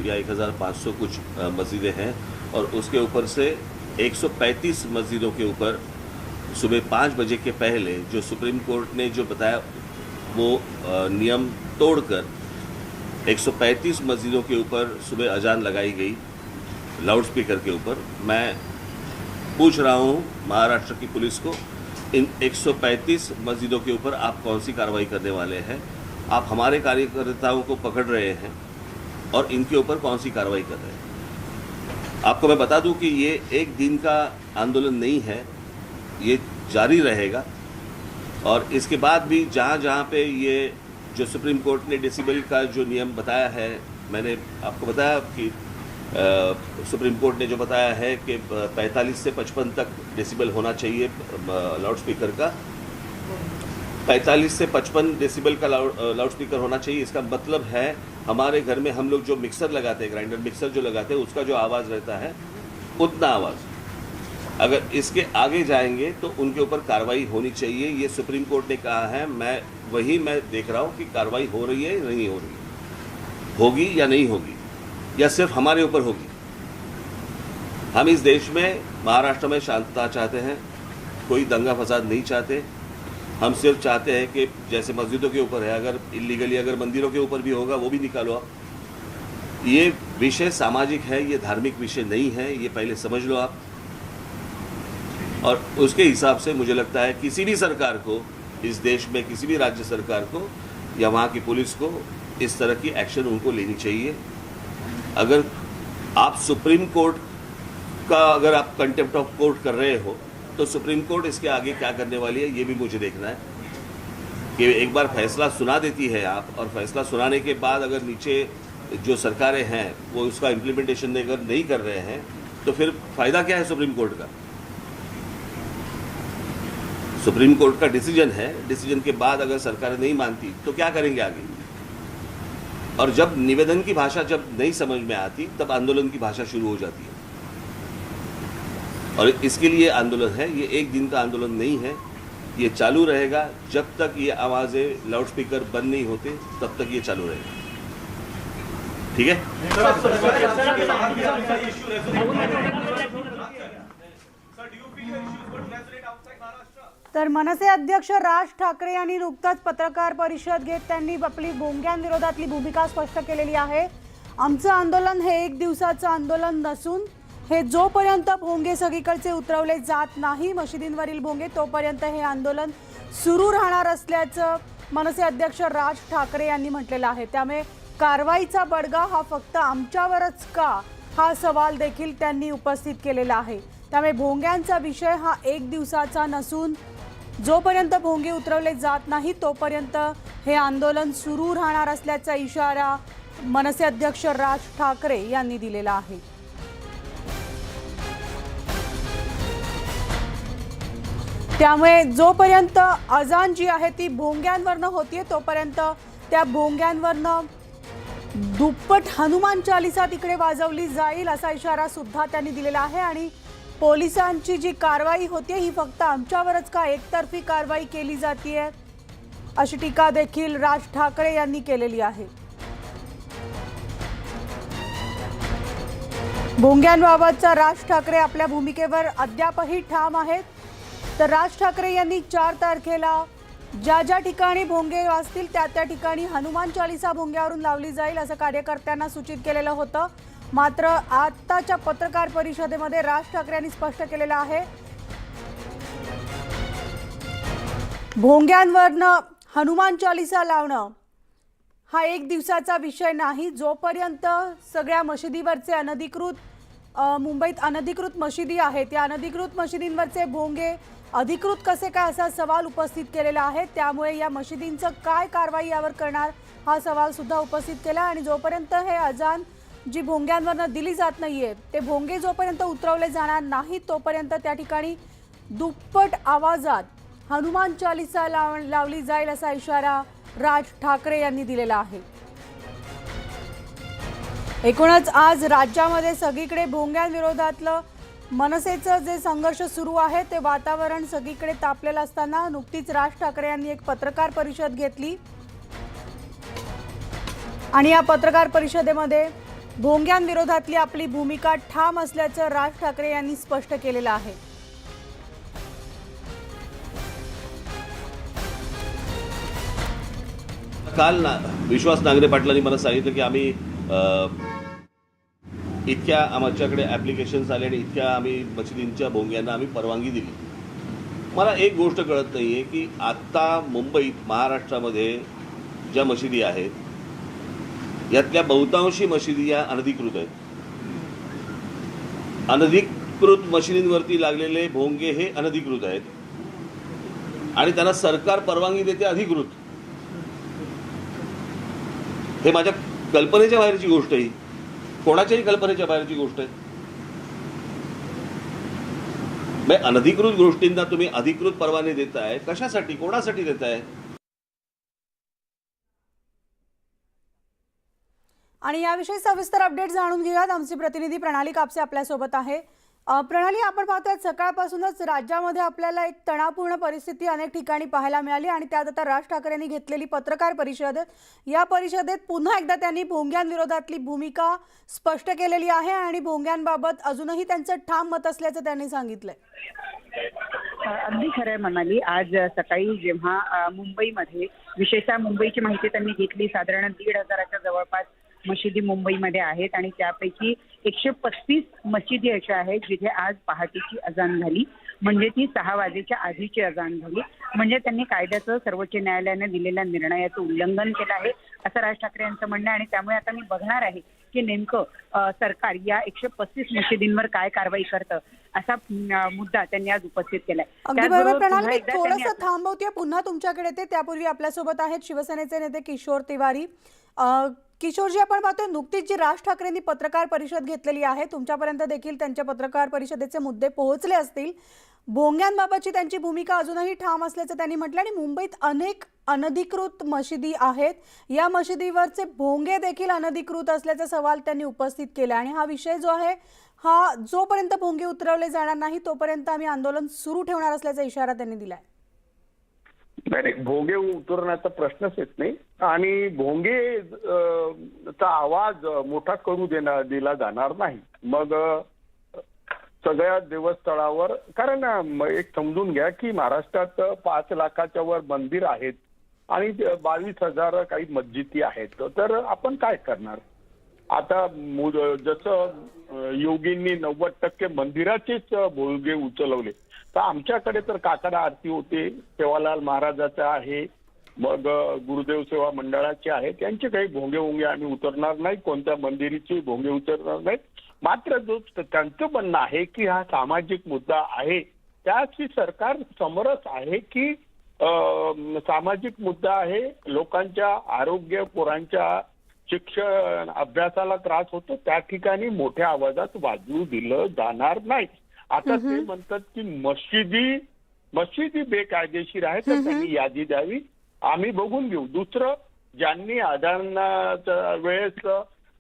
या 1500 कुछ मस्जिदें हैं, और उसके ऊपर से 135 मस्जिदों के ऊपर सुबह 5 बजे के पहले जो सुप्रीम कोर्ट ने जो बताया वो नियम तोड़कर 135 मस्जिदों के ऊपर सुबह अजान लगाई गई लाउड स्पीकर के ऊपर। मैं पूछ रहा हूँ महाराष्ट्र की पुलिस को, इन 135 मस्जिदों के ऊपर आप कौन सी कार्रवाई करने वाले हैं? आप हमारे कार्यकर्ताओं को पकड़ रहे हैं और इनके ऊपर कौन सी कार्रवाई कर रहे हैं? आपको मैं बता दूं कि ये एक दिन का आंदोलन नहीं है, ये जारी रहेगा। और इसके बाद भी जहाँ जहाँ पे ये जो सुप्रीम कोर्ट ने डेसिबल का जो नियम बताया है, मैंने आपको बताया कि सुप्रीम कोर्ट ने जो बताया है कि 45 से 55 तक डेसिबल होना चाहिए लाउड स्पीकर का। 45 से 55 डेसिबल का लाउड स्पीकर होना चाहिए। इसका मतलब है हमारे घर में हम लोग जो मिक्सर लगाते हैं, ग्राइंडर मिक्सर जो लगाते हैं, उसका जो आवाज़ रहता है उतना आवाज़। अगर इसके आगे जाएंगे तो उनके ऊपर कार्रवाई होनी चाहिए, ये सुप्रीम कोर्ट ने कहा है। मैं देख रहा हूँ कि कार्रवाई हो रही है या नहीं हो रही है, होगी या नहीं होगी, या सिर्फ हमारे ऊपर होगी। हम इस देश में महाराष्ट्र में शांतता चाहते हैं, कोई दंगा फसाद नहीं चाहते। हम सिर्फ चाहते हैं कि जैसे मस्जिदों के ऊपर है, अगर इलीगली अगर मंदिरों के ऊपर भी होगा वो भी निकालो आप। ये विषय सामाजिक है, ये धार्मिक विषय नहीं है, ये पहले समझ लो आप। और उसके हिसाब से मुझे लगता है किसी भी सरकार को इस देश में, किसी भी राज्य सरकार को या वहाँ की पुलिस को इस तरह की एक्शन उनको लेनी चाहिए। अगर आप सुप्रीम कोर्ट का अगर आप कंटेम्प्ट ऑफ कोर्ट कर रहे हो तो सुप्रीम कोर्ट इसके आगे क्या करने वाली है ये भी मुझे देखना है। कि एक बार फैसला सुना देती है आप, और फैसला सुनाने के बाद अगर नीचे जो सरकारें हैं वो उसका इम्प्लीमेंटेशन नहीं कर रहे हैं तो फिर फायदा क्या है सुप्रीम कोर्ट का? सुप्रीम कोर्ट का डिसीजन है, डिसीजन के बाद अगर सरकारें नहीं मानती तो क्या करेंगे आगे? और जब निवेदन की भाषा जब नहीं समझ में आती तब आंदोलन की भाषा शुरू हो जाती है। और इसके लिए आंदोलन है, ये एक दिन का आंदोलन नहीं है, ये चालू रहेगा जब तक ये आवाज़ें लाउड स्पीकर बंद नहीं होते, तब तक ये चालू रहेगा। ठीक है? तर मनसे अध्यक्ष राज ठाकरे यांनी नुकताच पत्रकार परिषद घेत त्यांनी आपली भोंग्यांविरोधातली भूमिका स्पष्ट केलेली आहे। आमचं आंदोलन हे एक दिवसाचं आंदोलन नसून हे जोपर्यंत भोंगे सगळीकडचे उतरवले जात नाही मशिदींवरील भोंगे तोपर्यंत हे आंदोलन सुरू राहणार असल्याचं मनसे अध्यक्ष राज ठाकरे यांनी म्हटलेलं आहे। त्यामुळे कारवाईचा बडगा हा फक्त आमच्यावरच का हा सवाल देखील त्यांनी उपस्थित केलेला आहे। त्यामुळे भोंग्यांचा विषय हा एक दिवसाचा नसून जोपर्यंत भोंगे उतरवले जात नाही तोपर्यंत हे आंदोलन सुरू राहणार असल्याचा इशारा मनसे अध्यक्ष राज ठाकरे यांनी दिलेला आहे। त्यामुळे जोपर्यंत अजान जी आहे ती भोंग्यांवरनं होतीये तोपर्यंत त्या भोंग्यांवरनं दुप्पट हनुमान चालीसा तिकडे वाजवली जाईल असा इशारा सुद्धा त्यांनी दिलेला आहे। आणि पोलिसांची जी कारवाई होते ही फक्त आमच्यावरच का एकतर्फी कारवाई केली जातीये अशी टीका देखील राज ठाकरे यांनी केलेली आहे। भोंग्यांबाबतचा राज ठाकरे आपल्या भूमिकेवर अद्यापही ठाम आहेत। तर राज ठाकरे यांनी 4 तारखेला ज्या ज्या ठिकाणी भोंगे वाजतील त्या ठिकाणी हनुमान चालीसा भोंग्यावरून लावली जाईल असं कार्यकर्त्यांना सूचित केलेलं होतं। मात्र आताच्या पत्रकार परिषदेमध्ये राज ठाकरे यांनी स्पष्ट केलेलं आहे भोंग्यांवरनं हनुमान चालीसा लावणं हा एक दिवसाचा विषय नाही। जोपर्यंत सगळ्या मशिदीवरचे अनधिकृत मुंबईत अनधिकृत मशिदी आहेत या अनधिकृत मशिदींवरचे भोंगे अधिकृत कसे काय असा सवाल उपस्थित केलेला आहे। त्यामुळे या मशिदींचं काय कारवाई यावर करणार हा सवाल सुद्धा उपस्थित केला। आणि जोपर्यंत हे अजान जी भोंग्यांवरनं दिली जात नाहीये ते भोंगे जोपर्यंत उतरवले जाणार नाही तोपर्यंत त्या ठिकाणी दुप्पट आवाजात हनुमान चालीसा लावली जाईल असा इशारा राज ठाकरे यांनी दिलेला आहे। एकूणच आज राज्यामध्ये सगळीकडे भोंग्यांविरोधातलं मनसेचं जे संघर्ष सुरू आहे ते वातावरण सगळीकडे तापलेलं असताना नुकतीच राज ठाकरे यांनी एक पत्रकार परिषद घेतली आणि या पत्रकार परिषदेमध्ये भोंग्यांविरोधातली आपली भूमिका ठाम असल्याचं राज ठाकरे यांनी स्पष्ट केलेलं आहे. काल विश्वास नांगरे पाटलांनी मला सांगितलं की आम्ही इतक्या आमच्याकडे ॲप्लिकेशन्स आले आणि इतक्या आम्ही मशिदींच्या भोंग्यांना आम्ही परवानगी दिली. मला एक गोष्ट कळत नाही आहे की आत्ता मुंबईत महाराष्ट्रामध्ये ज्या मशिदी आहेत यातल्या बहुतांशी मशिदी या अनधिकृत आहेत. अनधिकृत मशिदींवरती लागलेले भोंगे हे अनधिकृत आहेत आणि त्यांना सरकार परवानगी देते अधिकृत. हे माझ्या कल्पनेच्या बाहेरची गोष्ट आहे, कोणाच्याही कल्पनेच्या बाहेरची गोष्ट आहे. अनधिकृत गोष्टींना तुम्ही अधिकृत परवाने देताय, कशासाठी, कोणासाठी देताय? आणि याविषयी सविस्तर अपडेट जाणून घेऊयात. आमची प्रतिनिधी प्रणाली कापसे आपल्यासोबत आहे. प्रणाली, आपण पाहतोय सकाळपासूनच राज्यामध्ये आपल्याला एक तणावपूर्ण परिस्थिती अनेक ठिकाणी पाहायला मिळाली आणि त्यात आता राज ठाकरेंनी घेतलेली पत्रकार परिषद, या परिषदेत पुन्हा एकदा त्यांनी भोंग्यांविरोधातली भूमिका स्पष्ट केलेली आहे आणि भोंग्यांबाबत अजूनही त्यांचं ठाम मत असल्याचं त्यांनी सांगितलंय. अगदी खरं आहे मनाली. आज सकाळी जेव्हा मुंबईमध्ये विशेषतः मुंबईची माहिती त्यांनी घेतली, साधारण 1,500च्या जवळपास मशिदी मुंबईमध्ये आहेत आणि त्यापैकी 135 मशिदी अशा आहेत जिथे आज पहाटेची अजान झाली, म्हणजे ती 6 वाजेच्या आधीची अजान झाली. म्हणजे त्यांनी कायद्याचं, सर्वोच्च न्यायालयाने दिलेल्या निर्णयाचं उल्लंघन केलं आहे असं राज ठाकरे यांचं म्हणणं आहे. आणि त्यामुळे आता मी बघणार आहे की नेमकं सरकार या 135 मशिदींवर काय कारवाई करतं असा मुद्दा त्यांनी आज उपस्थित केलाय. अगदी बरोबर प्रणाली, थोडंसं थांबवते, पुन्हा तुमच्याकडे ते. त्यापूर्वी आपल्यासोबत आहेत शिवसेनेचे नेते किशोर तिवारी. किशोरजी, आपण पाहतोय नुकतीच जी राज ठाकरेंनी पत्रकार परिषद घेतलेली आहे, तुमच्यापर्यंत देखील त्यांच्या पत्रकार परिषदेचे मुद्दे पोहोचले असतील. भोंग्यांबाबतची त्यांची भूमिका अजूनही ठाम असल्याचं त्यांनी म्हटलं आणि मुंबईत अनेक अनधिकृत मशिदी आहेत, या मशिदीवरचे भोंगे देखील अनधिकृत असल्याचा सवाल त्यांनी उपस्थित केला. आणि हा विषय जो आहे, हा जोपर्यंत भोंगे उतरवले जाणार नाही तोपर्यंत आम्ही आंदोलन सुरू ठेवणार असल्याचा इशारा त्यांनी दिलाय. नाही, भोंगे उतरण्याचा प्रश्नच येत नाही आणि भोंगे चा आवाज मोठा करू दिला जाणार नाही. मग सगळ्या देवस्थळावर, कारण एक समजून घ्या की महाराष्ट्रात 5 लाखाच्या वर मंदिर आहेत आणि 22,000 काही मस्जिदी आहेत. तर आपण काय करणार? आता जसं योगींनी 90% मंदिराचेच भोंगे उचलवले, तर आमच्याकडे तर काकडा आरती होते, सेवालाल महाराजाचं आहे, मग गुरुदेव सेवा मंडळाचे आहे, त्यांचे काही भोंगे आम्ही उतरणार नाही, कोणत्या मंदिराचे भोंगे उतरणार नाही. मात्र जो त्यांचं म्हणणं आहे की हा सामाजिक मुद्दा आहे, त्याची सरकार समरस आहे की सामाजिक मुद्दा आहे, लोकांच्या आरोग्य, पोरांच्या शिक्षण, अभ्यासाला त्रास होतो, त्या ठिकाणी मोठ्या आवाजात वाजवू दिलं जाणार नाही. आता ते म्हणतात की मशिदी बेकायदेशीर आहे, तर त्यांनी यादी द्यावी, आम्ही बघून घेऊ. दुसरं, ज्यांनी अजानाच्या वेळेस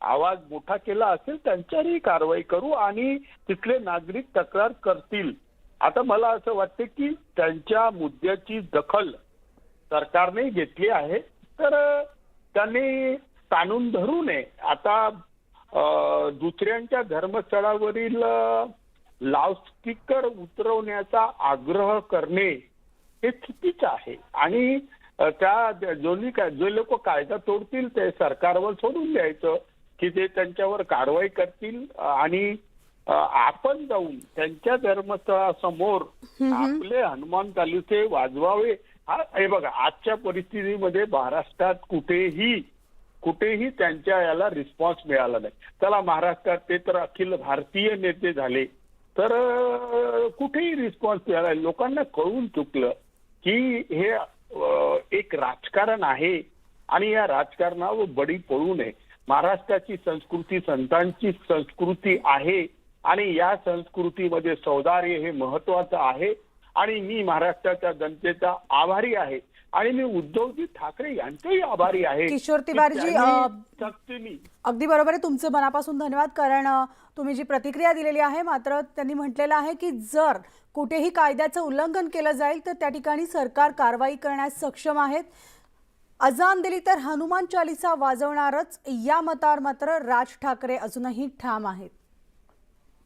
आवाज मोठा केला असेल त्यांच्यावरही कारवाई करू आणि तिथले नागरिक तक्रार करतील. आता मला असं वाटतं की त्यांच्या मुद्द्याची दखल सरकारने घेतली आहे, तर त्यांनी कानून धरू नये. आता दुसऱ्यांच्या धर्मस्थळावरील लाऊडस्पीकर उतरवण्याचा आग्रह करणे हे चुकीचं आहे आणि जे लोक कायदा तोडतील ते सरकारवर सोडून द्यायचं की ते त्यांच्यावर कारवाई करतील आणि आपण जाऊन त्यांच्या धर्मस्थळासमोर आपले हनुमान चालीसे वाजवावे. हे बघा, आजच्या परिस्थितीमध्ये महाराष्ट्रात कुठेही त्यांच्या याला रिस्पॉन्स मिळाला नाही. त्याला महाराष्ट्रात ते तर अखिल भारतीय नेते झाले, तर कुठेही रिस्पॉन्स मिळाला. लोकांना कळून चुकलं की हे एक राजकारण आहे आणि या राजकारणावर बळी पडू नये. महाराष्ट्राची संस्कृती संतांची संस्कृती आहे आणि या संस्कृतीमध्ये सौंदर्य हे महत्वाचं आहे आणि मी महाराष्ट्राच्या जनतेचा आभारी आहे आणि मी उद्धवजी ठाकरे यांचेही आभारी आहे. किशोर तिवारीजी, अगदी बरोबर आहे, तुमचं मनापासून धन्यवाद, कारण तुम्ही जी प्रतिक्रिया दिलेली आहे. मात्र त्यांनी म्हटलेलं आहे की जर कुठेही कायद्याचं उल्लंघन केलं जाईल तर त्या ठिकाणी सरकार कारवाई करण्यास सक्षम आहेत. अजान दिली तर हनुमान चालीसा वाजवणारच या मतावर मात्र राज ठाकरे अजूनही ठाम आहेत.